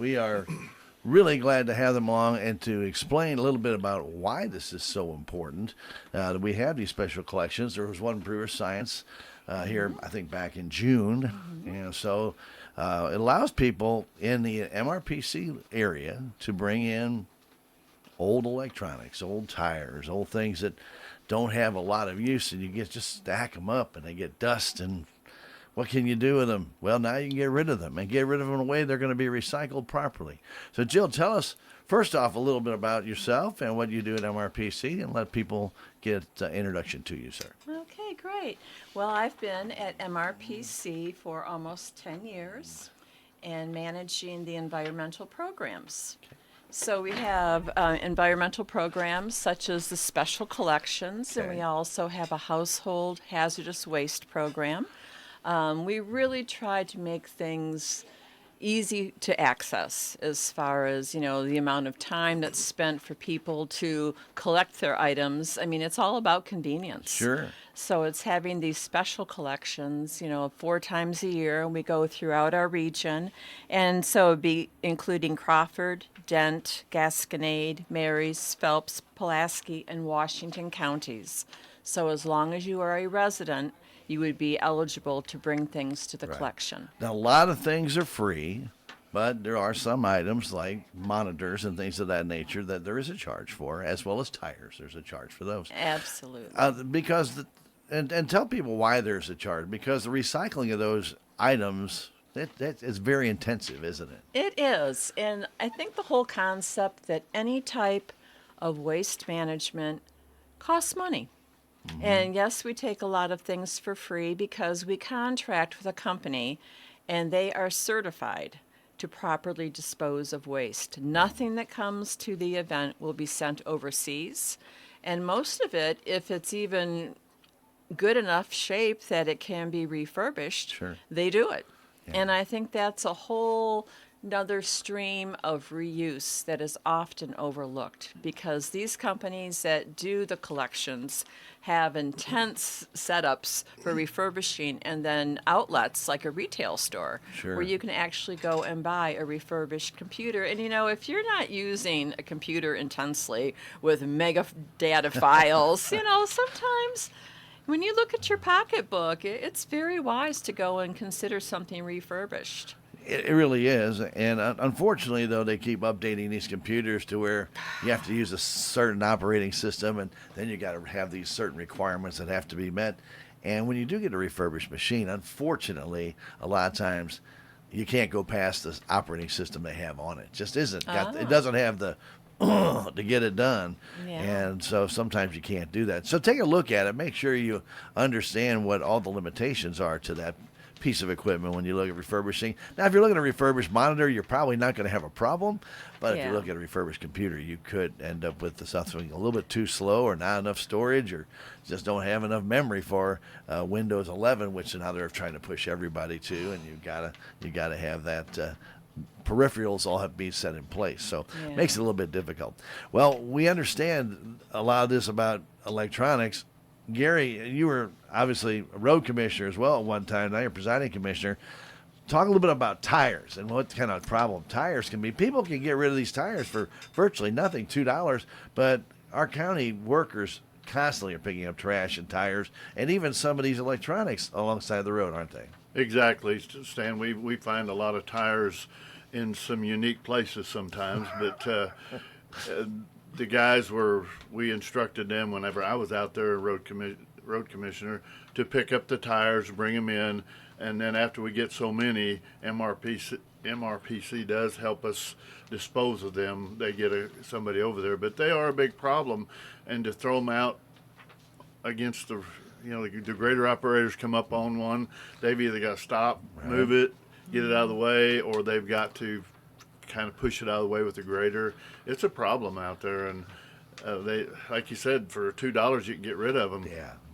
We are really glad to have them along and to explain a little bit about why this is so important that we have these special collections. There was one Brewer Science here, I think, back in June. And so it allows people in the MRPC area to bring in old electronics, old tires, old things that don't have a lot of use, and you just stack them up and they get dust. And what can you do with them? Well, now you can get rid of them and get rid of them in a way they're going to be recycled properly. So, Jill, tell us first off a little bit about yourself and what you do at MRPC, and let people get introduction to you, sir. Okay, great. Well, I've been at MRPC for almost 10 years and managing the environmental programs. Okay. So we have environmental programs such as the special collections, and Okay. we also have a household hazardous waste program. We really try to make things easy to access as far as, the amount of time that's spent for people to collect their items. I mean, it's all about convenience. Sure. So it's having these special collections, 4 times a year, and we go throughout our region. And so it'd be including Crawford, Dent, Gasconade, Marys, Phelps, Pulaski, and Washington counties. So as long as you are a resident, you would be eligible to bring things to the Right. collection. Now, a lot of things are free, but there are some items like monitors and things of that nature that there is a charge for, as well as tires. There's a charge for those. Absolutely. And tell people why there's a charge, because the recycling of those items, that is very intensive, isn't it? It is. And I think the whole concept that any type of waste management costs money. And yes, we take a lot of things for free because we contract with a company and they are certified to properly dispose of waste. Nothing that comes to the event will be sent overseas. And most of it, if it's even good enough shape that it can be refurbished, Sure. they do it. Yeah. And I think that's a whole another stream of reuse that is often overlooked because these companies that do the collections have intense setups for refurbishing and then outlets like a retail store Sure. where you can actually go and buy a refurbished computer. And if you're not using a computer intensely with mega data files, sometimes when you look at your pocketbook, it's very wise to go and consider something refurbished. It really is. And unfortunately, though, they keep updating these computers to where you have to use a certain operating system, and then you got to have these certain requirements that have to be met. And when you do get a refurbished machine, unfortunately, a lot of times you can't go past the operating system they have on it. Just isn't. It doesn't have the to get it done. Yeah. And so sometimes you can't do that. So take a look at it. Make sure you understand what all the limitations are to that piece of equipment when you look at refurbishing. Now, if you're looking at a refurbished monitor, you're probably not going to have a problem. But if you look at a refurbished computer, you could end up with something a little bit too slow, or not enough storage, or just don't have enough memory for Windows 11, which now they're trying to push everybody to, and you gotta have that. Peripherals all have to be set in place, so it makes it a little bit difficult. Well, we understand a lot of this about electronics. Gary, you were obviously a road commissioner as well at one time. Now you're presiding commissioner. Talk a little bit about tires and what kind of problem tires can be. People can get rid of these tires for virtually nothing, $2, but our county workers constantly are picking up trash and tires and even some of these electronics alongside the road, aren't they? Exactly, Stan. We find a lot of tires in some unique places sometimes, but the guys we instructed them whenever I was out there, road commissioner, to pick up the tires, bring them in, and then after we get so many, MRPC does help us dispose of them. They get somebody over there, but they are a big problem, and to throw them out against the grader operators come up on one, they've either got to stop, move it, get it out of the way, or they've got to kind of push it out of the way with the grader. It's a problem out there, and they, like you said, for $2 you can get rid of them.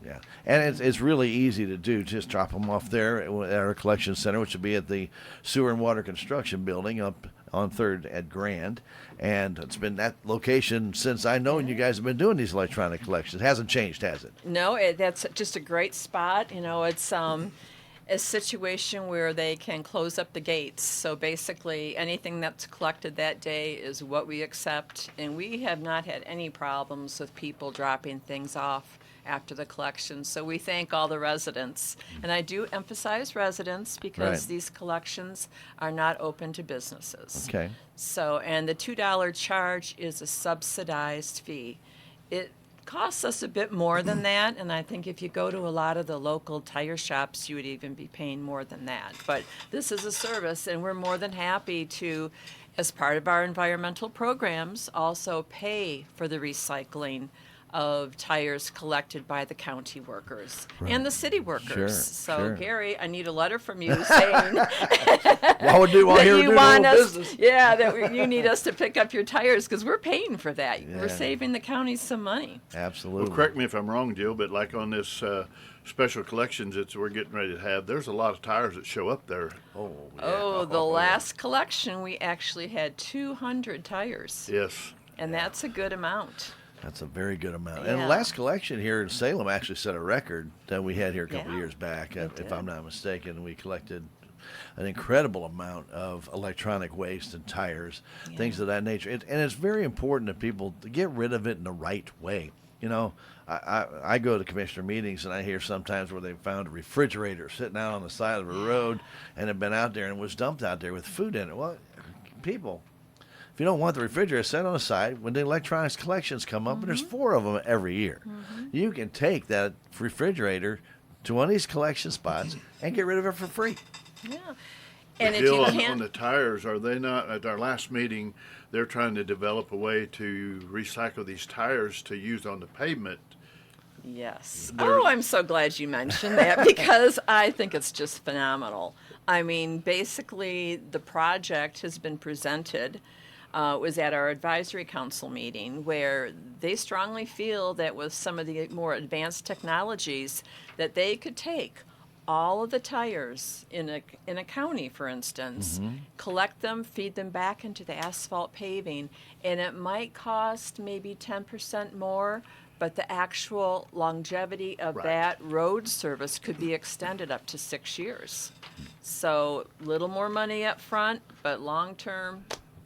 Yeah, and it's really easy to do. Just drop them off there at our collection center, which will be at the Sewer and Water Construction Building up on 3rd at Grand. And it's been that location since I know you guys have been doing these electronic collections. It hasn't changed, has it? No, that's just a great spot. It's a situation where they can close up the gates. So basically, anything that's collected that day is what we accept, and we have not had any problems with people dropping things off after the collection. So we thank all the residents. And I do emphasize residents because Right. these collections are not open to businesses. Okay. So, and the $2 charge is a subsidized fee. It costs us a bit more than that, and I think if you go to a lot of the local tire shops, you would even be paying more than that. But this is a service, and we're more than happy to, as part of our environmental programs, also pay for the recycling of tires collected by the county workers and the city workers. Sure, So, sure. Gary, I need a letter from you saying While we're that here you doing want a little us, business. yeah, that you need us to pick up your tires because we're paying for that. Yeah. We're saving the county some money. Absolutely. Well, correct me if I'm wrong, Jill, but like on this special collections that we're getting ready to have, there's a lot of tires that show up there. Oh, yeah. Oh, the last collection, we actually had 200 tires, Yes. and that's a good amount. That's a very good amount. And the Yeah. last collection here in Salem actually set a record that we had here a couple Yeah, years back, it if did. I'm not mistaken. We collected an incredible amount of electronic waste and tires, things of that nature. And it's very important that people to get rid of it in the right way. You know, I go to commissioner meetings and I hear sometimes where they found a refrigerator sitting out on the side of a road and had been out there and was dumped out there with food in it. Well, people, if you don't want the refrigerator, set on the side. When the electronics collections come up, and there's 4 of them every year, you can take that refrigerator to one of these collection spots and get rid of it for free. Yeah. And if Jill, you on can't, the tires, are they not, at our last meeting, they're trying to develop a way to recycle these tires to use on the pavement. yes. There- Oh, I'm so glad you mentioned that because I think it's just phenomenal. I mean, basically, the project has been presented. Was at our advisory council meeting where they strongly feel that with some of the more advanced technologies that they could take all of the tires in a county, for instance, collect them, feed them back into the asphalt paving, and it might cost maybe 10% more, but the actual longevity of Right. that road service could be extended up to 6 years. So little more money up front, but long term,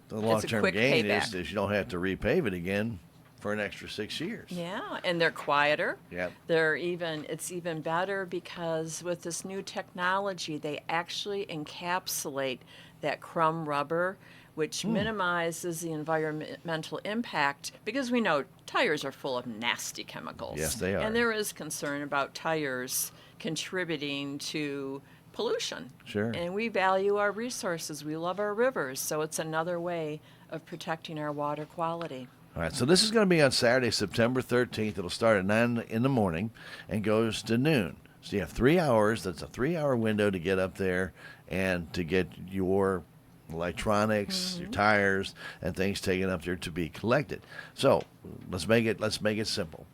The It's a long-term quick gain payback. is you don't have to repave it again for an extra 6 years. yeah, and they're quieter. Yep. It's even better because with this new technology, they actually encapsulate that crumb rubber, which minimizes the environmental impact because we know tires are full of nasty chemicals. Yes, they are. And there is concern about tires contributing to pollution. Sure. And we value our resources. We love our rivers, so it's another way of protecting our water quality. All right, so this is going to be on Saturday, September 13th. It'll start at 9 in the morning and goes to noon. So you have 3 hours. That's a 3-hour window to get up there and to get your electronics, your tires, and things taken up there to be collected. So let's make it simple.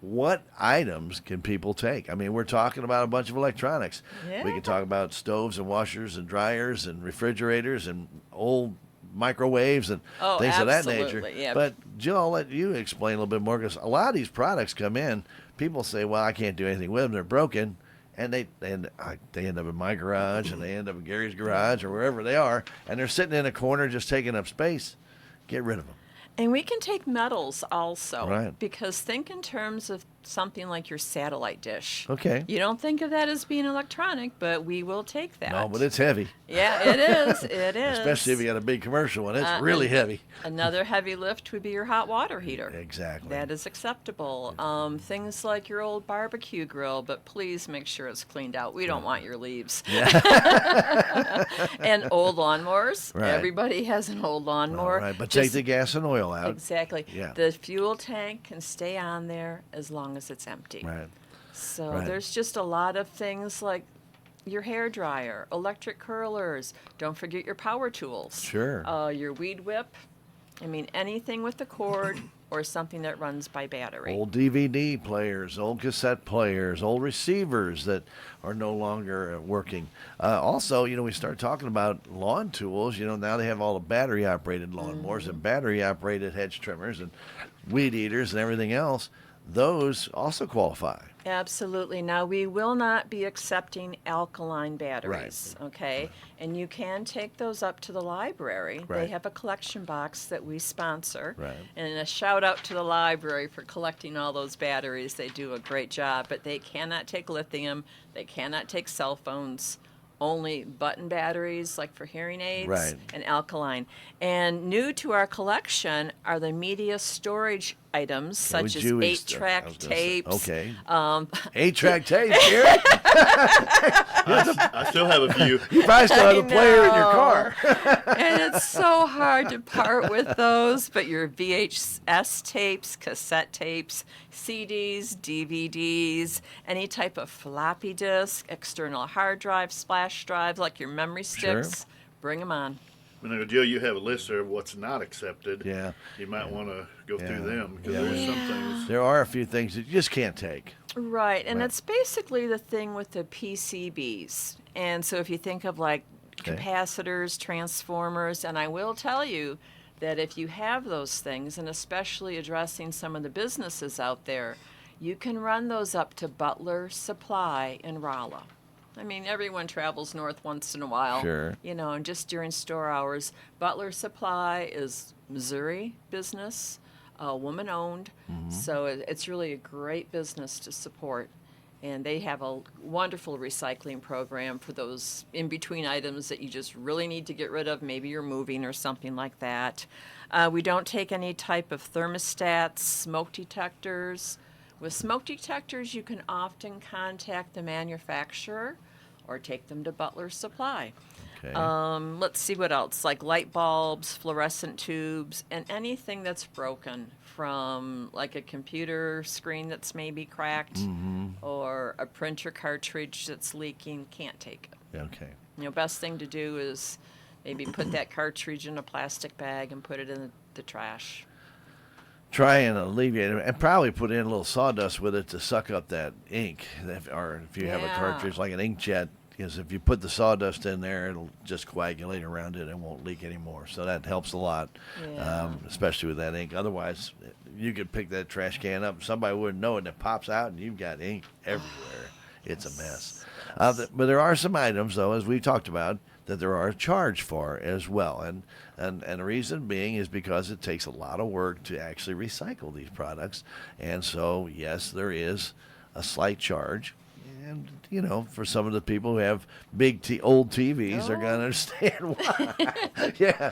What items can people take? I mean, we're talking about a bunch of electronics. We Yeah. can talk about stoves and washers and dryers and refrigerators and old microwaves and Oh, things of that nature. absolutely, yeah. But Jill, I'll let you explain a little bit more because a lot of these products come in. People say, "Well, I can't do anything with them; they're broken," and they end up in my garage and they end up in Gary's garage or wherever they are, and they're sitting in a corner just taking up space. Get rid of them. And we can take metals also. Right. Because think in terms of something like your satellite dish. Okay. You don't think of that as being electronic, but we will take that. No, but it's heavy, Yeah, it is. It is. especially if you got a big commercial one. It's really and heavy. Another heavy lift would be your hot water heater. Exactly. That is acceptable. Things like your old barbecue grill, but please make sure it's cleaned out. We don't want your leaves. And old lawnmowers. Right. Everybody has an old lawnmower. All right, but Just- take the gas and oil out. Exactly. Yeah. The fuel tank can stay on there as long as it's empty. Right. So Right. there's just a lot of things like your hair dryer, electric curlers. Don't forget your power tools. Sure. Your weed whip. I mean, anything with the cord or something that runs by battery. Old DVD players, old cassette players, old receivers that are no longer working. Also, we start talking about lawn tools. Now they have all the battery-operated lawnmowers and battery-operated hedge trimmers and weed eaters and everything else. those also qualify. Absolutely. Now, we will not be accepting alkaline batteries, Right. okay? And you can take those up to the library. They Right. have a collection box that we sponsor. Right. And a shout out to the library for collecting all those batteries. They do a great job, but they cannot take lithium, they cannot take cell phones. Only button batteries, like for hearing aids, Right. and alkaline. And new to our collection are the media storage items, such as Jewy stuff, 8-track I was gonna say. tapes. Okay. 8-track tapes, Gary? I still have a few. You probably still have a player in your know. car. And it's so hard to part with those, but your VHS tapes, cassette tapes, CDs, DVDs, any type of floppy disk, external hard drive, flash drive, like your memory sticks, bring them on. Now, Jill, you have a list there of what's not accepted. Yeah. You might want to go Yeah. through them because Yeah. there's some things. There are a few things that you just can't take. Right, and Right. it's basically the thing with the PCBs. And so if you think of like Okay. capacitors, transformers, and I will tell you that if you have those things, and especially addressing some of the businesses out there, you can run those up to Butler Supply in Rolla. I mean, everyone travels north once in a while. Sure. You know, and just during store hours. Butler Supply is Missouri business, woman owned. So it's really a great business to support. And they have a wonderful recycling program for those in between items that you just really need to get rid of. Maybe you're moving or something like that. We don't take any type of thermostats, smoke detectors. With smoke detectors, you can often contact the manufacturer or take them to Butler Supply. Okay. Let's see what else, like light bulbs, fluorescent tubes, and anything that's broken, from like a computer screen that's maybe cracked or a printer cartridge that's leaking, can't take it. Okay. You know, best thing to do is maybe put that cartridge in a plastic bag and put it in the trash. Try and alleviate it, and probably put in a little sawdust with it to suck up that ink. Or if you have a Yeah. cartridge like an inkjet, because if you put the sawdust in there, it'll just coagulate around it and won't leak anymore. So that helps a lot, Yeah. especially with that ink. Otherwise, you could pick that trash can up, somebody wouldn't know it, and it pops out, and you've got ink everywhere. It's a mess. But there are some items, though, as we've talked about, that there are a charge for as well. And the reason being is because it takes a lot of work to actually recycle these products. And so, yes, there is a slight charge. And, you know, for some of the people who have big old TVs, they're going to understand why. Yeah.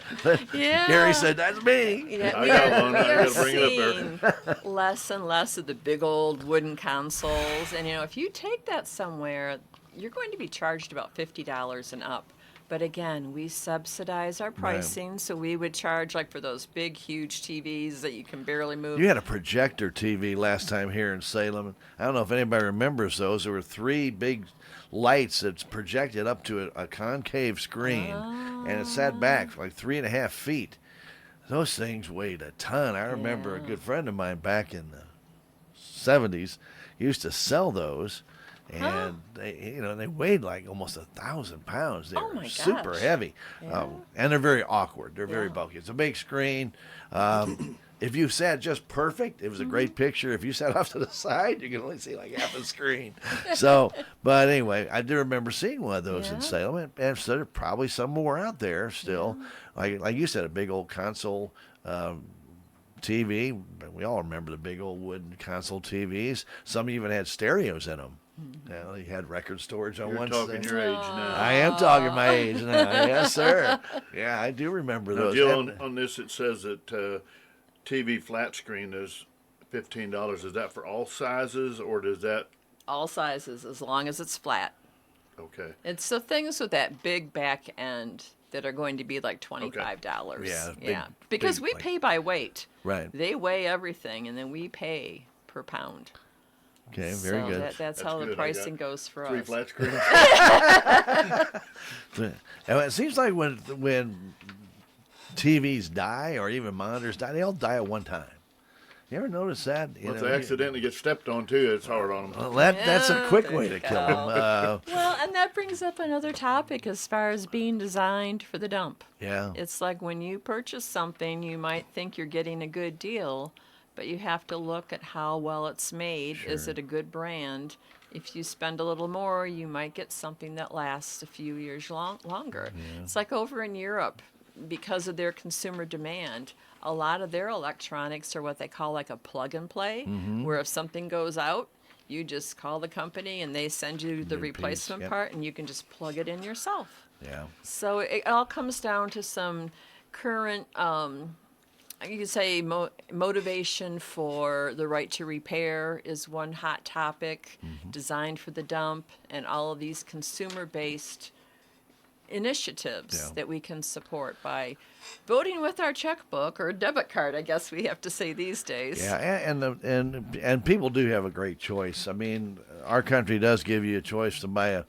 Yeah. Gary said, that's me. Yeah, I we got are, one. we I are gotta bring it up there. seeing less and less of the big old wooden consoles. And, you know, if you take that somewhere, you're going to be charged about $50 and up. But again, we subsidize our pricing, so we would charge like for those big, huge TVs that you can barely move. You had a projector TV last time here in Salem. I don't know if anybody remembers those. There were 3 big lights that projected up to a concave screen, and it sat back for like 3.5 feet. Those things weighed a ton. I remember a good friend of mine back in the 70s used to sell those. And they weighed like almost 1,000 pounds. They Oh were my super gosh. heavy, Yeah. and they're very awkward. They're very Yeah. bulky. It's a big screen. If you sat just perfect, it was a great picture. If you sat off to the side, you can only see like half the screen. So, but anyway, I do remember seeing one of those in Yeah. Salem, and so there are probably some more out there still. Like you said, a big old console. TV. We all remember the big old wooden console TVs. Some even had stereos in them. You know, you had record storage on You're one talking side. your age now. I am talking my age now. Yes, sir. Yeah, I do remember Now, those. Jill, on this it says that TV flat screen is $15. Is that for all sizes, or does that? All sizes, as long as it's flat. Okay. It's the things with that big back end that are going to be like $25. Yeah, Because big, we like- pay by weight. Right. They weigh everything, and then we pay per pound. Okay, very So good. That's how good. the I got pricing goes for 3 us. flat screens. And it seems like when TVs die or even monitors die, they all die at one time. You ever notice that? You If know, they accidentally get stepped on too, it's hard on them. well, that's a Yeah, quick there way you to kill go. them. Well, and that brings up another topic as far as being designed for the dump. Yeah. It's like when you purchase something, you might think you're getting a good deal, but you have to look at how well it's made. Is Sure. it a good brand? If you spend a little more, you might get something that lasts a few years longer. It's like over in Europe, because of their consumer demand, a lot of their electronics are what they call like a plug and play, where if something goes out, you just call the company and they send you the New piece, replacement yep. part and you can just plug it in yourself. Yeah. So it all comes down to some current, you could say, motivation for the right to repair is one hot topic, designed for the dump, and all of these consumer-based initiatives Yeah. that we can support by voting with our checkbook or debit card, I guess we have to say these days. Yeah, and people do have a great choice. I mean, our country does give you a choice to buy a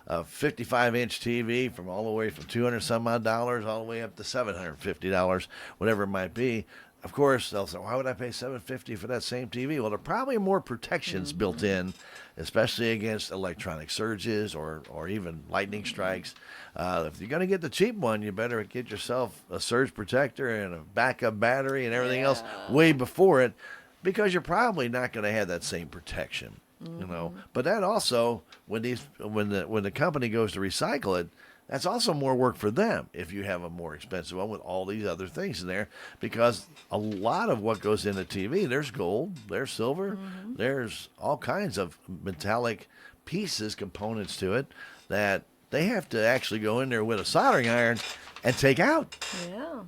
55-inch TV from all the way from 200 some odd dollars all the way up to $750, whatever it might be. Of course, they'll say, "Why would I pay $750 for that same TV?" Well, there are probably more protections built in, especially against electronic surges or even lightning strikes. If you're going to get the cheap one, you better get yourself a surge protector and a backup battery and everything else way before it, because you're probably not going to have that same protection. You know, but that also, when the company goes to recycle it, that's also more work for them if you have a more expensive one with all these other things in there, because a lot of what goes into TV, there's gold, there's silver, there's all kinds of metallic pieces, components to it that they have to actually go in there with a soldering iron and take out. Yeah.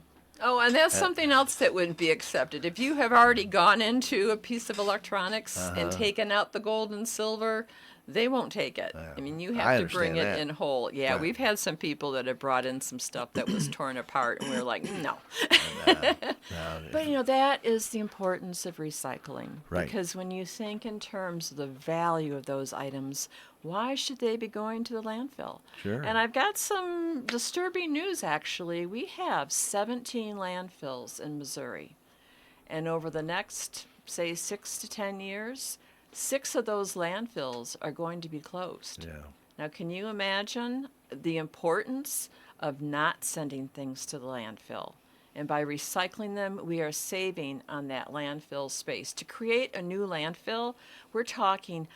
Oh, and that's something else that wouldn't be accepted. If you have already gone into a piece of electronics and taken out the gold and silver, they won't take it. I mean, you I have to bring it understand that. in whole. Yeah, Right. we've had some people that have brought in some stuff that was torn apart, and we were like, no. But, you know, that is the importance of recycling. Right. Because when you think in terms of the value of those items, why should they be going to the landfill? Sure. And I've got some disturbing news, actually. We have 17 landfills in Missouri. And over the next, say, 6 to 10 years, 6 of those landfills are going to be closed. Yeah. Now, can you imagine the importance of not sending things to the landfill? And by recycling them, we are saving on that landfill space. To create a new landfill, we're talking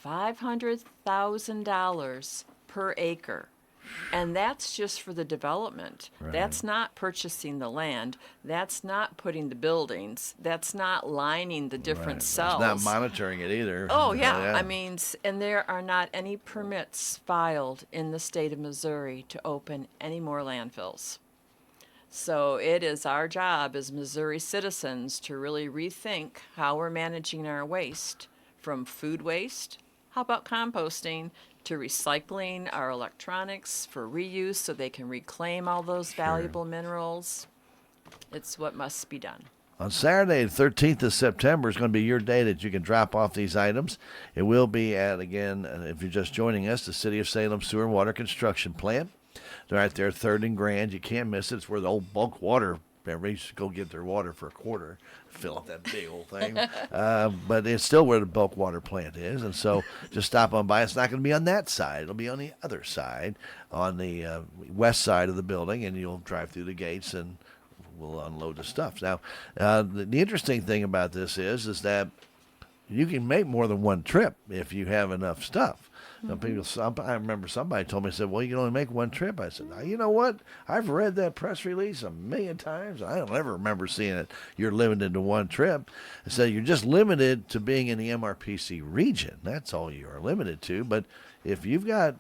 $500,000 per acre. And that's just for the development. Right. That's not purchasing the land. That's not putting the buildings. That's not lining the different Right. cells. It's not monitoring it either. Oh, yeah. I mean, and there are not any permits filed in the state of Missouri to open any more landfills. So it is our job as Missouri citizens to really rethink how we're managing our waste, from food waste, how about composting, to recycling our electronics for reuse so they can reclaim all those valuable minerals. It's what must be done. On Saturday, the 13th of September, is going to be your day that you can drop off these items. It will be at, again, if you're just joining us, the City of Salem Sewer and Water Construction Plant. They're right there, 3rd and Grand. You can't miss it. It's where the old bulk water, everybody used to go get their water for a quarter, fill up that big old thing. But it's still where the bulk water plant is. And so just stop on by. It's not going to be on that side. It'll be on the other side, on the west side of the building, and you'll drive through the gates and we'll unload the stuff. Now, the interesting thing about this is that you can make more than one trip if you have enough stuff. I remember somebody told me, said, "Well, you can only make one trip." I said, "You know what? I've read that press release a million times. I don't ever remember seeing it. You're limited to one trip." I said, "You're just limited to being in the MRPC region. That's all you are limited to. But if you've got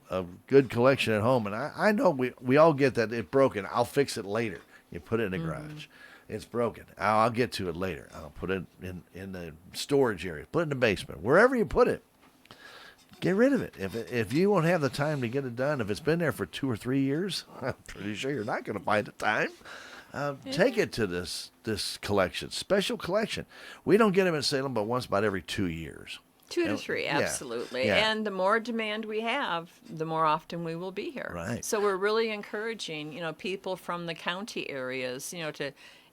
a good collection at home," and I know we all get that it's broken. I'll fix it later. You put it in the garage. It's broken. I'll get to it later. I'll put it in the storage area. Put it in the basement. Wherever you put it, get rid of it. If you won't have the time to get it done, if it's been there for 2 or 3 years, I'm pretty sure you're not going to find the time. Take it to this collection, special collection. We don't get them in Salem but once about every 2 years. 2 to 3, absolutely. Yeah. And the more demand we have, the more often we will be here. Right. So we're really encouraging, people from the county areas,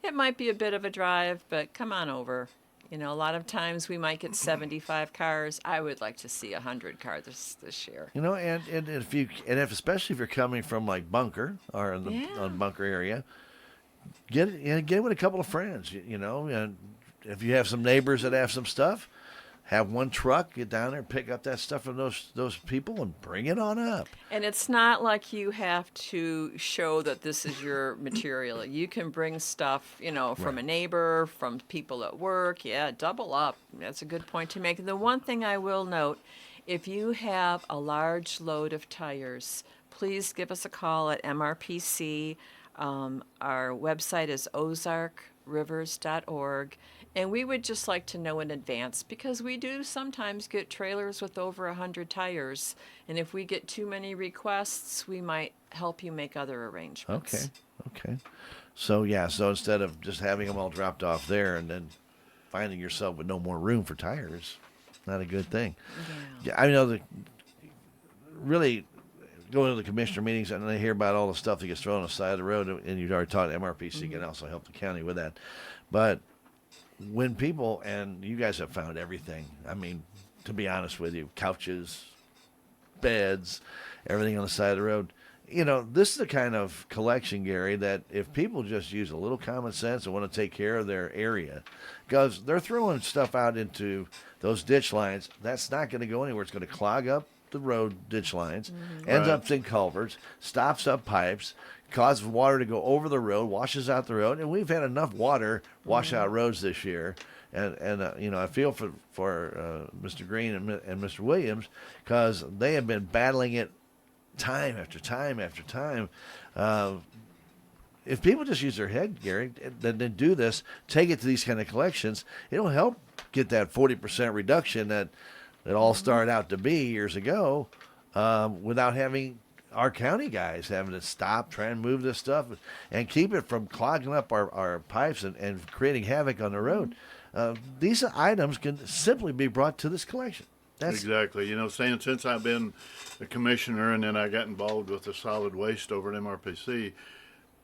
it might be a bit of a drive, but come on over. A lot of times we might get 75 cars. I would like to see 100 cars this year. And especially if you're coming from like Bunker or on Bunker area, get with a couple of friends, and if you have some neighbors that have some stuff, have one truck get down there, pick up that stuff from those people, and bring it on up. And it's not like you have to show that this is your material. You can bring stuff, from a neighbor, from people at work. Yeah, double up. That's a good point to make. The one thing I will note, if you have a large load of tires, please give us a call at MRPC. Our website is ozarkrivers.org. And we would just like to know in advance, because we do sometimes get trailers with over 100 tires. And if we get too many requests, we might help you make other arrangements. Okay. So instead of just having them all dropped off there and then finding yourself with no more room for tires, not a good thing. Yeah. I know really going to the commissioner meetings and they hear about all the stuff that gets thrown on the side of the road, and you've already talked to MRPC can also help the county with that. But when people, and you guys have found everything, I mean, to be honest with you, couches, beds, everything on the side of the road, this is the kind of collection, Gary, that if people just use a little common sense and want to take care of their area, because they're throwing stuff out into those ditch lines, that's not going to go anywhere. It's going to clog up the road ditch lines, ends up in culverts, stops up pipes, causes water to go over the road, washes out the road, and we've had enough water wash out roads this year. And I feel for Mr. Green and Mr. Williams, because they have been battling it time after time after time. If people just use their head, Gary, then do this, take it to these kind of collections, it'll help get that 40% reduction that it all started out to be years ago, without having our county guys having to stop, try and move this stuff, and keep it from clogging up our pipes and creating havoc on the road. These items can simply be brought to this collection. Exactly. Since I've been the commissioner and then I got involved with the solid waste over at MRPC,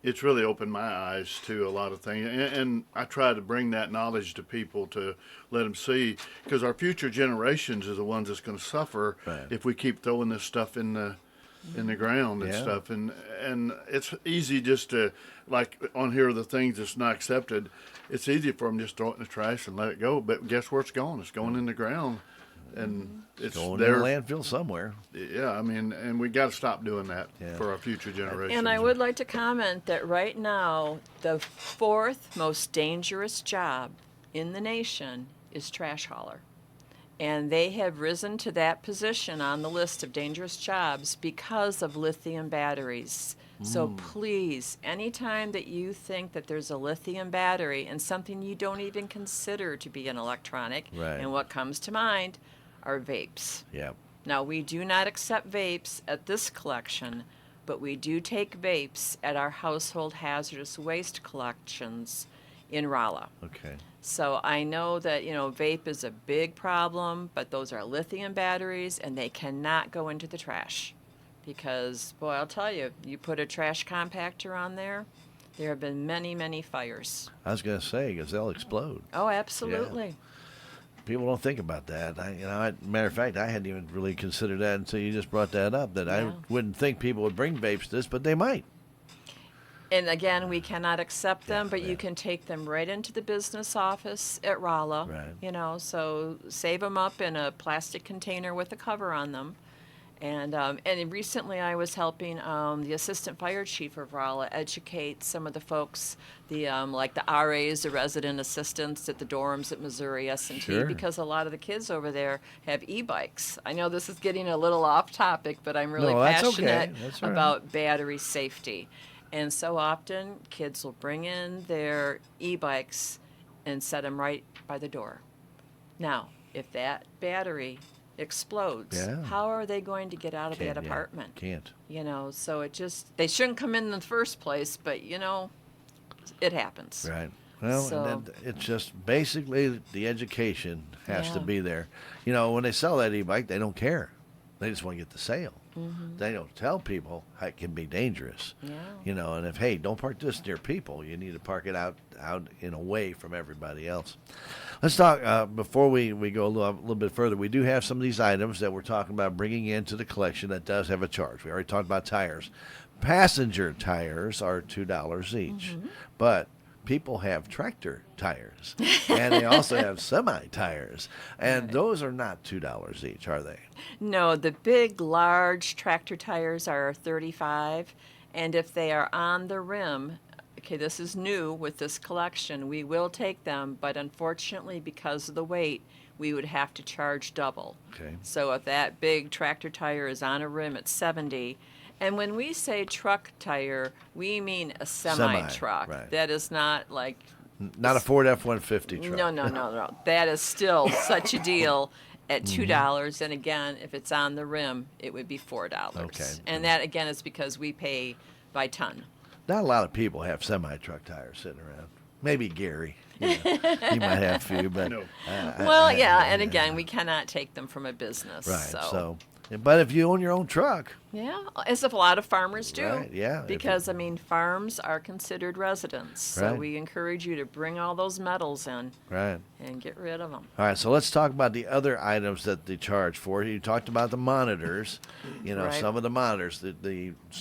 it's really opened my eyes to a lot of things. And I try to bring that knowledge to people to let them see, because our future generations are the ones that's going to suffer if we keep throwing this stuff in the ground and stuff. And it's easy just to, like on here are the things that's not accepted. It's easy for them to just throw it in the trash and let it go. But guess where it's going? It's going in the ground. And it's going there. in a landfill somewhere. Yeah, I mean, and we got to stop doing that for our future generations. And I would like to comment that right now, the fourth most dangerous job in the nation is trash hauler. And they have risen to that position on the list of dangerous jobs because of lithium batteries. So please, anytime that you think that there's a lithium battery in something you don't even consider to be an electronic, and what comes to mind are vapes. Yeah. Now, we do not accept vapes at this collection, but we do take vapes at our household hazardous waste collections in Rolla. Okay. So I know that, vape is a big problem, but those are lithium batteries and they cannot go into the trash. Because, boy, I'll tell you, you put a trash compactor on there, there have been many, many fires. I was going to say, because they'll explode. Oh, absolutely. Yeah. People don't think about that. Matter of fact, I hadn't even really considered that until you just brought that up, that I wouldn't think people would bring vapes to this, but they might. And again, we cannot accept them, but you can take them right into the business office at Rolla. Right. So save them up in a plastic container with a cover on them. And recently I was helping the assistant fire chief of Rolla educate some of the folks, like the RAs, the resident assistants at the dorms at Missouri S&T, because a lot of the kids over there have e-bikes. I know this is getting a little off topic, but I'm really passionate about battery safety. And so often kids will bring in their e-bikes and set them right by the door. Now, if that explodes, how are they going to get out of that apartment? Can't. So they shouldn't come in the first place, but it happens. Right. Well, and then it's just basically the education has to be there. When they sell that e-bike, they don't care. They just want to get the sale. They don't tell people how it can be dangerous. And if, don't park this near people, you need to park it out and away from everybody else. Let's talk, before we go a little bit further, we do have some of these items that we're talking about bringing into the collection that does have a charge. We already talked about tires. Passenger tires are $2 each. But people have tractor tires, and they also have semi tires, and those are not $2 each, are they? No, the big, large tractor tires are 35, and if they are on the rim, okay, this is new with this collection, we will take them, but unfortunately, because of the weight, we would have to charge double. Okay. So if that big tractor tire is on a rim at 70, and when we say truck tire, we mean a semi truck. right. That is not like Not a Ford F-150 truck. no. That is still such a deal at $2. And again, if it's on the rim, it would be $4. Okay. And that again is because we pay by ton. Not a lot of people have semi-truck tires sitting around. Maybe Gary. You know, he might have a few, but No. Well, yeah, and again, we cannot take them from a business. right. So, But if you own your own truck, yeah, as if a lot of farmers do. Right, yeah. Because I mean, farms are considered residents, so Right. we encourage you to bring all those metals in right? and get rid of them. All right, so let's talk about the other items that they charge for. You talked about the monitors. You know, Right. some of the monitors.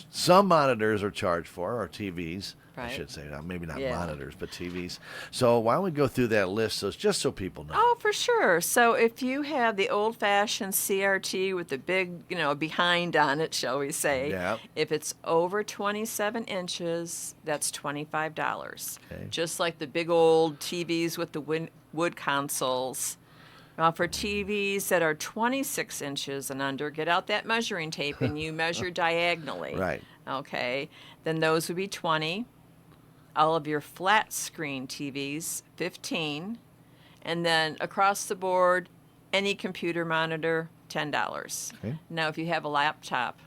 Some monitors are charged for, or TVs. I Right. should say, maybe not Yeah. monitors, but TVs. So why don't we go through that list, just so people know? Oh, for sure. So if you have the old-fashioned CRT with the big, behind on it, shall we say, Yeah. if it's over 27 inches, that's $25. Okay. Just like the big old TVs with the wood consoles. For TVs that are 26 inches and under, get out that measuring tape and you measure diagonally. Right. Okay. Then those would be 20. All of your flat screen TVs, 15. And then across the board, any computer monitor, $10. Okay. Now, if you have a laptop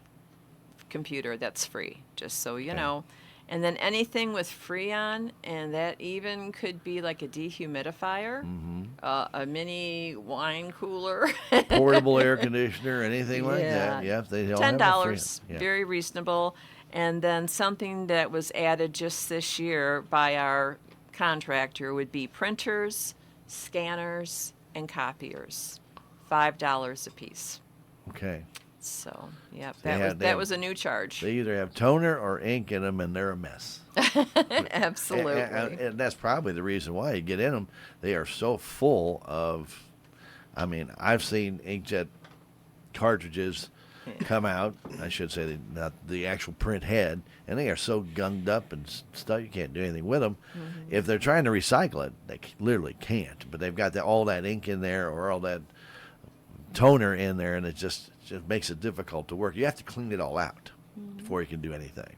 computer, that's free, just so you know. And then anything with Freon, and that even could be like a dehumidifier, a mini wine cooler. Portable air conditioner, anything like that. Yeah. Yeah, they all have a $10, free- yeah. very reasonable. And then something that was added just this year by our contractor would be printers, scanners, and copiers, $5 a piece. Okay. So, yep, They have- that was a new charge. They either have toner or ink in them, and they're a mess. Absolutely. And that's probably the reason why you get in them. They are so full of, I mean, I've seen inkjet cartridges come out. I should say not the actual print head, and they are so gunged up and stuff you can't do anything with them. If they're trying to recycle it, they literally can't. But they've got all that ink in there or all that toner in there, and it just makes it difficult to work. You have to clean it all out before you can do anything.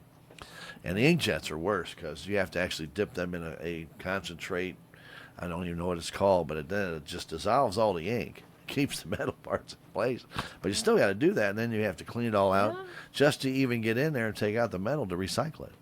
And the inkjets are worse because you have to actually dip them in a concentrate. I don't even know what it's called, but then it just dissolves all the ink, keeps the metal parts in place. But you still got to do that, and then you have to clean it all out just to even get in there and take out the metal to recycle it.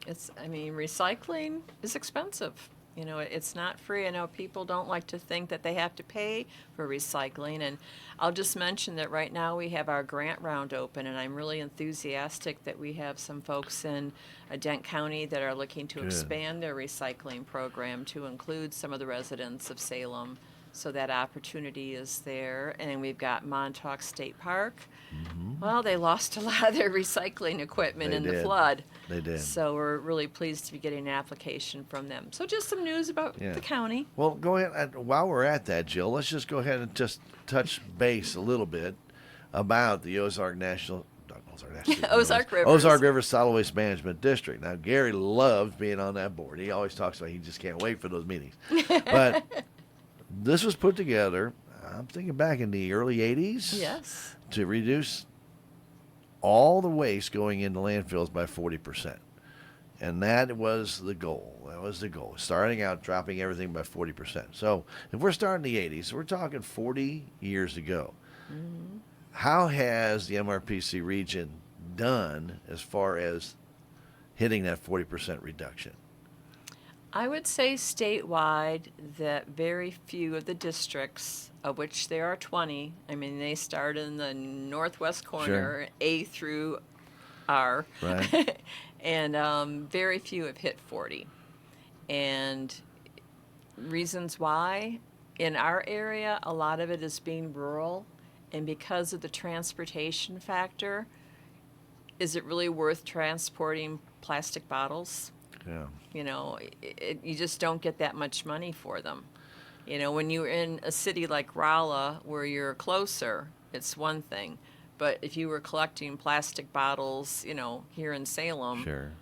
Recycling is expensive. It's not free. I know people don't like to think that they have to pay for recycling. And I'll just mention that right now we have our grant round open, and I'm really enthusiastic that we have some folks in Dent County that are looking to expand their recycling program to include some of the residents of Salem. So that opportunity is there. And we've got Montauk State Park. Well, they lost a lot of their recycling equipment They in the did. flood. They did. So we're really pleased to be getting an application from them. So just some news about the county. Well, go ahead. While we're at that, Jill, let's just go ahead and just touch base a little bit about the Ozark River Solid Waste Management District. Now, Gary loves being on that board. He always talks about he just can't wait for those meetings. But this was put together, I'm thinking back in the early 80s. Yes. To reduce all the waste going into landfills by 40%. And that was the goal. Starting out, dropping everything by 40%. So if we're starting in the 80s, we're talking 40 years ago. How has the MRPC region done as far as hitting that 40% reduction? I would say statewide that very few of the districts, of which there are 20, they start in the northwest corner, A through R, Right. and very few have hit 40. And reasons why, in our area, a lot of it is being rural, and because of the transportation factor, is it really worth transporting plastic bottles? Yeah. You know, you just don't get that much money for them. You know, when you're in a city like Rolla where you're closer, it's one thing. But if you were collecting plastic bottles, you know, here in Salem, Sure.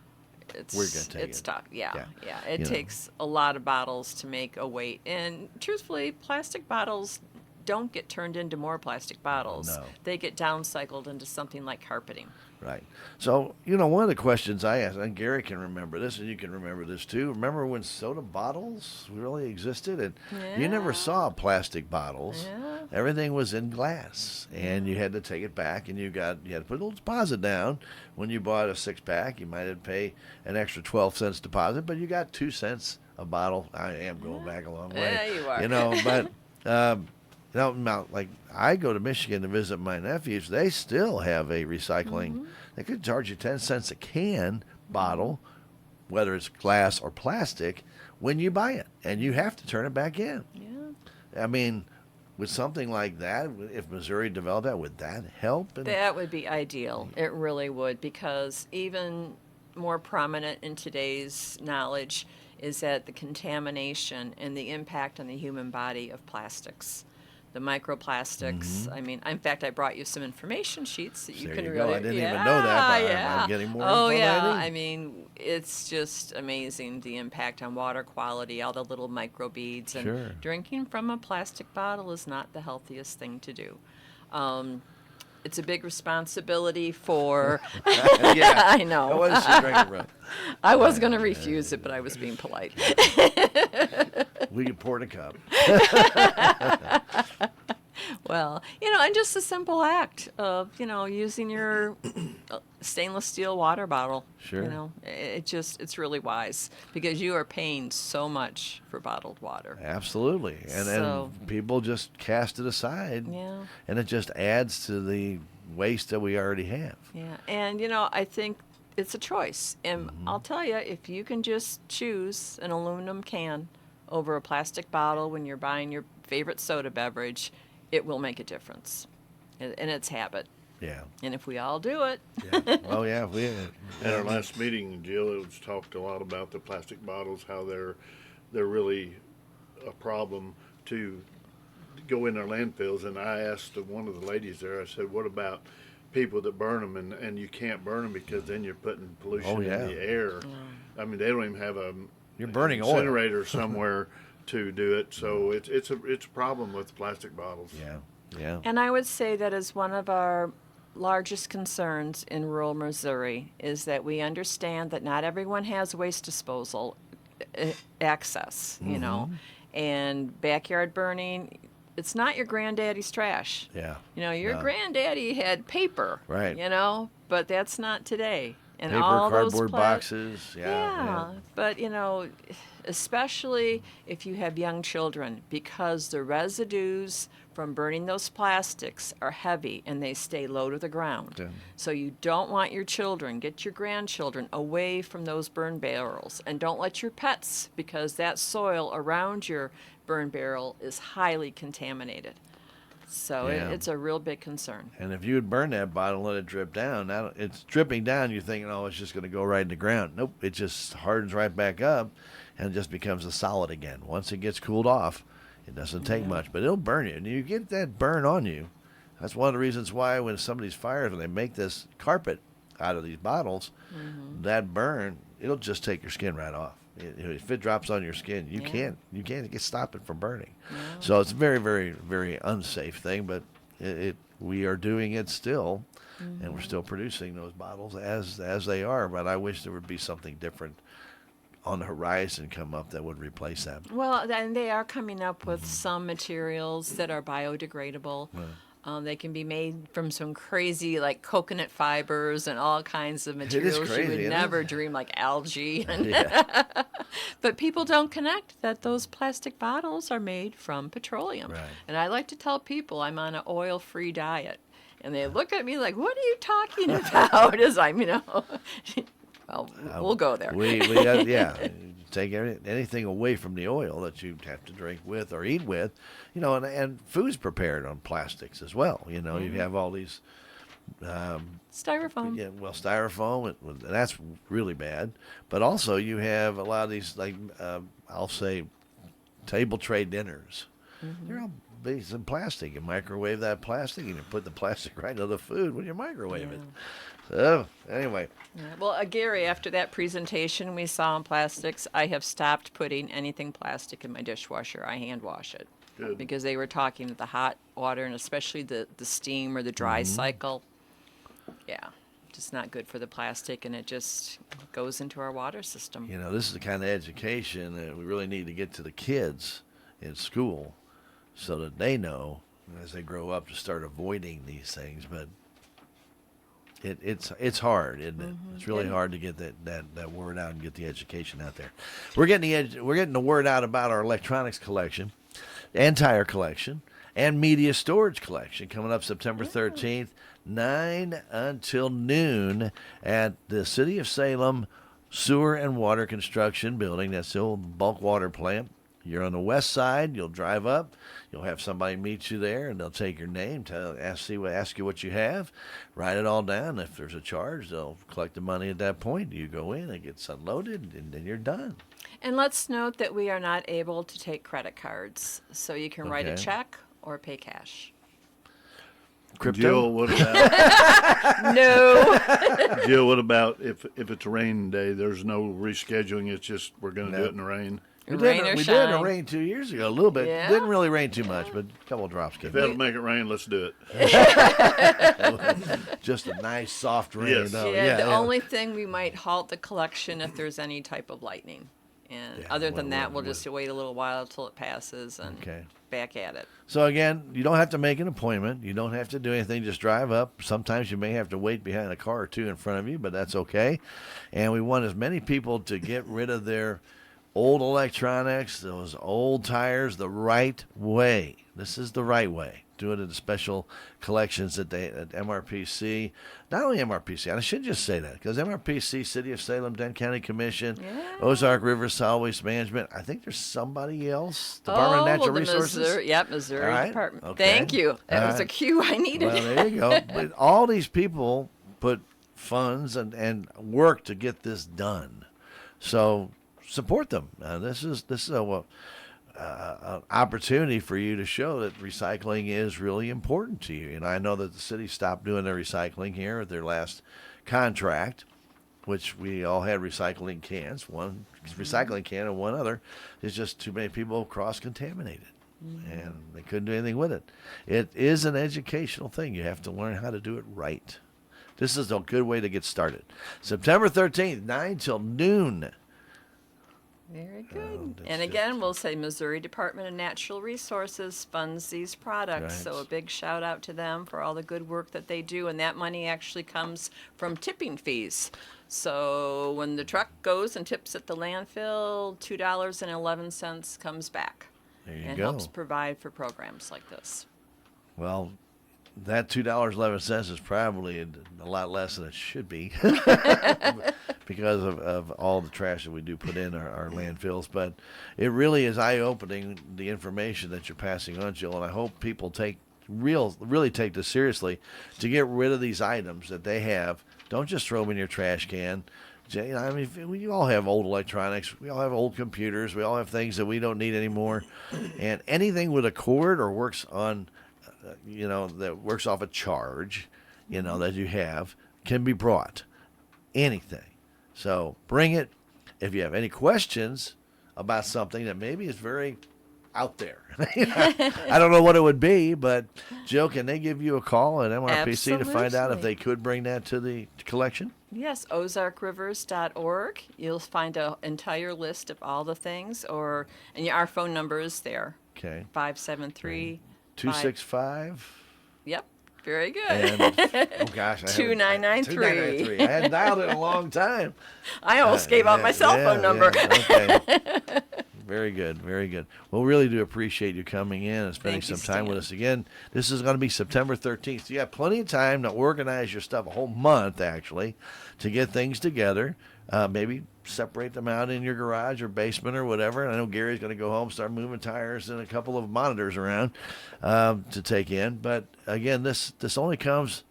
it's We're gonna take it's it. tough. Yeah, Yeah. yeah. It You know. takes a lot of bottles to make a weight. And truthfully, plastic bottles don't get turned into more plastic bottles. No. They get downcycled into something like carpeting. Right. So, one of the questions I asked, and Gary can remember this, and you can remember this too. Remember when soda bottles really existed, and you never Yeah. saw plastic bottles. Yeah. Everything was in glass, and you had to take it back, and you had to put a little deposit down. When you bought a 6-pack, you might have to pay an extra 12 cents deposit, but you got 2 cents a bottle. I am going back a long way. Yeah, you are. But now, like I go to Michigan to visit my nephews, they still have a recycling. They could charge you 10 cents a can bottle, whether it's glass or plastic, when you buy it, and you have to turn it back in. Yeah. I mean, with something like that, if Missouri developed that, would that help? That would be ideal. It really would, because even more prominent in today's knowledge is that the contamination and the impact on the human body of plastics. The microplastics. I mean, in fact, I brought you some information sheets that you There can you really. go. I didn't even know that, but yeah. I'm getting more Oh info yeah. already. I mean, it's just amazing the impact on water quality, all the little microbeads, and Sure. drinking from a plastic bottle is not the healthiest thing to do. It's a big responsibility for. Yeah. I know. What is she drinking from? I was going to refuse it, but I was being polite. We can pour in a cup. Well, and just a simple act of, using your stainless steel water bottle. Sure. It's really wise, because you are paying so much for bottled water. Absolutely. So- And people just cast it aside. Yeah. And it just adds to the waste that we already have. Yeah. And, I think it's a choice. And I'll tell you, if you can just choose an aluminum can over a plastic bottle when you're buying your favorite soda beverage, it will make a difference. And it's habit. Yeah. And if we all do it, Yeah. Oh, yeah. At our last meeting, Jill, it was talked a lot about the plastic bottles, how they're really a problem to go in our landfills. And I asked one of the ladies there, I said, what about people that burn them, and you can't burn them because then you're putting pollution yeah. in the air. I mean, they don't even have You're burning oil. incinerator somewhere to do it. So it's a problem with plastic bottles. Yeah. Yeah. and I would say that is one of our largest concerns in rural Missouri, is that we understand that not everyone has waste disposal access, and backyard burning, it's not your granddaddy's trash. Yeah. Your No. granddaddy had paper, Right. but that's not today. And Paper, all those cardboard boxes. yeah, but especially if you have young children, because the residues from burning those plastics are heavy and they stay low to the ground. Yeah. So you don't want your children, get your grandchildren away from those burn barrels, and don't let your pets, because that soil around your burn barrel is highly contaminated. So Yeah. it's a real big concern. And if you would burn that bottle and let it drip down, now it's dripping down, you're thinking, oh, it's just going to go right in the ground. Nope, it just hardens right back up and just becomes a solid again. Once it gets cooled off, it doesn't take much, but it'll burn you. And you get that burn on you. That's one of the reasons why when some of these fires, when they make this carpet out of these bottles, that burn, it'll just take your skin right off. If it drops on your skin, you can't stop it from burning. So it's a very, very, very unsafe thing, but we are doing it still, and we're still producing those bottles as they are. But I wish there would be something different on the horizon come up that would replace that. Well, and they are coming up with some materials that are biodegradable. They can be made from some crazy, like coconut fibers and all kinds of materials crazy, you would isn't never it? dream, like algae. Yeah. But people don't connect that those plastic bottles are made from petroleum. Right. And I like to tell people I'm on an oil-free diet. And they look at me like, what are you talking about? As I'm, well, we'll go there. We take anything away from the oil that you have to drink with or eat with, and food's prepared on plastics as well. You have all these Styrofoam. Yeah, well, styrofoam, that's really bad. But also, you have a lot of these, like, I'll say, table tray dinners. They're all based in plastic. You microwave that plastic, and you put the plastic right into the food when you microwave it. So, anyway. Yeah. Well, Gary, after that presentation we saw on plastics, I have stopped putting anything plastic in my dishwasher. I hand wash it. Good. Because they were talking that the hot water and especially the steam or the dry cycle, yeah, just not good for the plastic, and it just goes into our water system. You know, this is the kind of education that we really need to get to the kids in school so that they know as they grow up to start avoiding these things. But it's hard, isn't it? It's really hard to get that word out and get the education out there. We're getting the word out about our electronics collection and tire collection and media storage collection coming up September 13th, 9 until noon at the City of Salem Sewer and Water Construction Building. That's the old bulk water plant. You're on the west side. You'll drive up. You'll have somebody meet you there, and they'll take your name, ask you what you have, write it all down. If there's a charge, they'll collect the money at that point. You go in, it gets unloaded, and then you're done. And let's note that we are not able to take credit cards, so you can write a Okay. check or pay cash. Crypto? Jill, what about No. Jill? What about if it's a rain day? There's no rescheduling. It's just we're going to do No. it in the rain. We Rain or did it shine. in rain 2 years ago, a little bit. Yeah. Didn't really rain too much, but a couple of drops came If that'll down. make it rain, let's do it. Just a nice soft rain. Yes. though. Yeah, the only thing we might halt the collection if there's any type of lightning. And Yeah, other than well, that, we'll just wait a little while until it passes and Okay. back at it. So again, you don't have to make an appointment. You don't have to do anything. Just drive up. Sometimes you may have to wait behind a car or two in front of you, but that's okay. And we want as many people to get rid of their old electronics, those old tires, the right way. This is the right way. Do it at the special collections at MRPC. Not only MRPC, I should just say that, because MRPC, City of Salem, Dent County Commission, Yeah. Ozark River Solid Waste Management. I think there's somebody else. Department of Natural the Resources. Missouri All right, Department. okay. Thank you. That All was a right. cue I needed. Well, there you go. But all these people put funds and work to get this done. So support them. This is an opportunity for you to show that recycling is really important to you. And I know that the city stopped doing their recycling here at their last contract, which we all had recycling cans. One recycling can and one other. It's just too many people cross-contaminated. And they couldn't do anything with it. It is an educational thing. You have to learn how to do it right. This is a good way to get started. September 13th, 9 till noon. Very good. that's And again, we'll say Missouri Department of Natural Resources funds these products. Right. So a big shout out to them for all the good work that they do. And that money actually comes from tipping fees. So when the truck goes and tips at the landfill, $2.11 comes back. There you and go. helps provide for programs like this. Well, that $2.11 is probably a lot less than it should be because of all the trash that we do put in our landfills. But it really is eye-opening, the information that you're passing on, Jill, and I hope people really take this seriously to get rid of these items that they have. Don't just throw them in your trash can. I mean, we all have old electronics. We all have old computers. We all have things that we don't need anymore. And anything with a cord or works on that works off a charge, that you have, can be brought. Anything. So bring it. If you have any questions about something that maybe is very out there. I don't know what it would be, but Jill, can they give you a call at MRPC to find out if Absolutely. they could bring that to the collection? Yes, ozarkrivers.org. You'll find an entire list of all the things, and our phone number is there, Okay. 573. 265. Yep, very good. And, oh gosh, 2993. 2993. I hadn't dialed it in a long time. I almost gave out my cell phone number. Yeah, okay. Very good, very good. Well, we really do appreciate you coming in and spending Thank you, some time with Stan. us again. This is going to be September 13th. So you have plenty of time to organize your stuff, a whole month actually, to get things together. Maybe separate them out in your garage or basement or whatever. And I know Gary's going to go home, start moving tires and a couple of monitors around to take in. But again, this only comes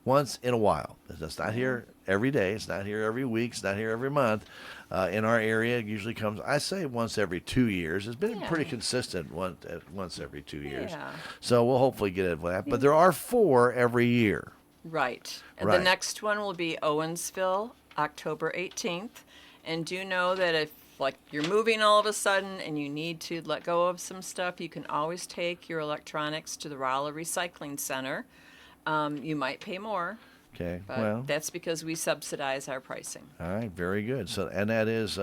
once in a while. It's not here every day. It's not here every week. It's not here every month. In our area, it usually comes, I say, once every 2 years. It's been pretty consistent once every 2 years. Yeah. So we'll hopefully get it that. But there are 4 every year. Right. And Right. the next one will be Owensville, October 18th. And do know that if like you're moving all of a sudden and you need to let go of some stuff, you can always take your electronics to the Rolla Recycling Center. You might pay more, Okay. but Well, that's because we subsidize our pricing. all right. Very good. So, and that is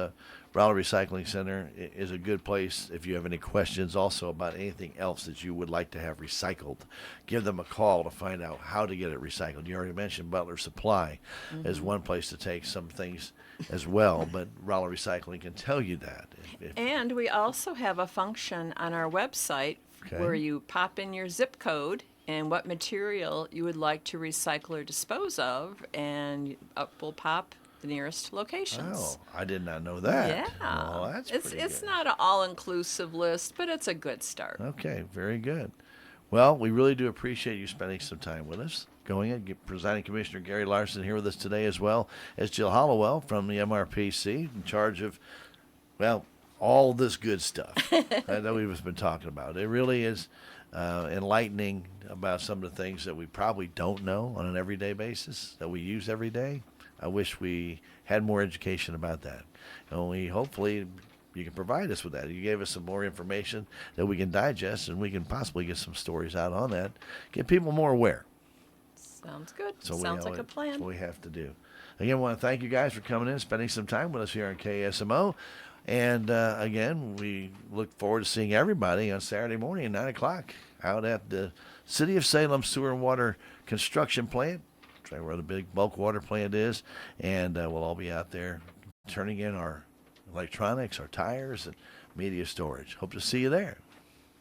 Rolla Recycling Center is a good place if you have any questions also about anything else that you would like to have recycled. Give them a call to find out how to get it recycled. You already mentioned Butler Supply as one place to take some things as well, but Rolla Recycling can tell you that. And we also have a function on our website Okay. where you pop in your zip code and what material you would like to recycle or dispose of, and up will pop the nearest locations. Oh, I did not know that. Yeah. Well, that's it's pretty good. not an all-inclusive list, but it's a good start. Okay, very good. Well, we really do appreciate you spending some time with us. Presiding Commissioner Gary Larson here with us today, as well as Jill Hollowell from the MRPC, in charge of, well, all this good stuff that we've been talking about. It really is enlightening about some of the things that we probably don't know on an everyday basis that we use every day. I wish we had more education about that. And we hopefully you can provide us with that. You gave us some more information that we can digest, and we can possibly get some stories out on that, get people more aware. Sounds good. So Sounds like a plan. That's what we have to do. Again, I want to thank you guys for coming in, spending some time with us here on KSMO. And again, we look forward to seeing everybody on Saturday morning at 9 o'clock out at the City of Salem Sewer and Water Construction Plant. That's where the big bulk water plant is. And we'll all be out there turning in our electronics, our tires, and media storage. Hope to see you there.